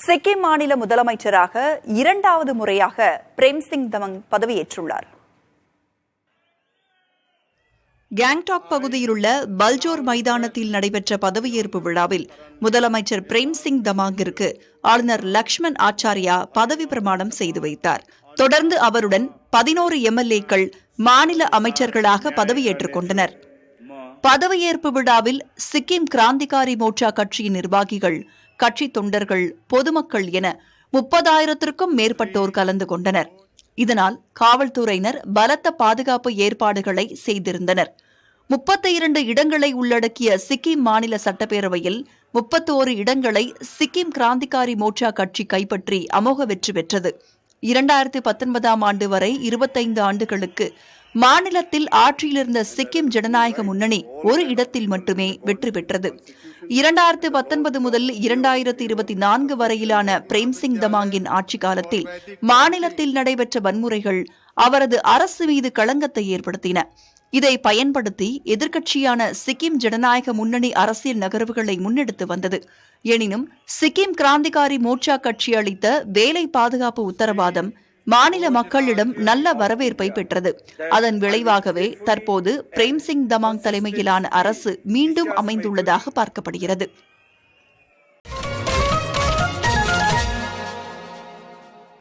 சிக்கிம் மாநில முதலமைச்சராக இரண்டாவது முறையாக பிரேம்சிங் தமங் பதவியேற்றுள்ளார். கேங்டாக் பகுதியிலுள்ள பல்ஜோர் மைதானத்தில் நடைபெற்ற பதவியேற்பு விழாவில் முதலமைச்சர் பிரேம்சிங் தமாங்கிற்கு ஆளுநர் லக்ஷ்மண் ஆச்சாரியா பதவி பிரமாணம் செய்து வைத்தார். தொடர்ந்து அவருடன் 11 எம்எல்ஏக்கள் மாநில அமைச்சர்களாக பதவியேற்றுக் கொண்டனர். பதவியேற்பு விழாவில் சிக்கிம் கிராந்திகாரி மோர்ச்சா கட்சியின் நிர்வாகிகள், கட்சி தொண்டர்கள், பொதுமக்கள் என 30,000க்கும் மேற்பட்டோர் கலந்து கொண்டனர். இதனால் காவல்துறையினர் பலத்த பாதுகாப்பு ஏற்பாடுகளை செய்திருந்தனர். 32 இடங்களை உள்ளடக்கிய சிக்கிம் மாநில சட்டப்பேரவையில் 31 இடங்களை சிக்கிம் கிராந்திகாரி மோர்ச்சா கட்சி கைப்பற்றி அமோக வெற்றி பெற்றது. 2019ஆம் ஆண்டு வரை 25 ஆண்டுகளுக்கு மாநிலத்தில் ஆட்சியிலிருந்த சிக்கிம் ஜனநாயக முன்னணி ஒரு இடத்தில் மட்டுமே வெற்றி பெற்றது. 2019 முதல் 2024 வரையிலான பிரேம்சிங் தமாங்கின் ஆட்சி காலத்தில் மாநிலத்தில் நடைபெற்ற வன்முறைகள் அவரது அரசு மீது களங்கத்தை ஏற்படுத்தின. இதை பயன்படுத்தி எதிர்க்கட்சியான சிக்கிம் ஜனநாயக முன்னணி அரசியல் நகர்வுகளை முன்னெடுத்து வந்தது. எனினும் சிக்கிம் கிராந்திகாரி மோர்ச்சா கட்சி அளித்த வேலை பாதுகாப்பு உத்தரவாதம் மாநில மக்களிடம் நல்ல வரவேற்பை பெற்றது. அதன் விளைவாகவே தற்போது பிரேம்சிங் தமாங் தலைமையிலான அரசு மீண்டும் அமைந்துள்ளதாக பார்க்கப்படுகிறது.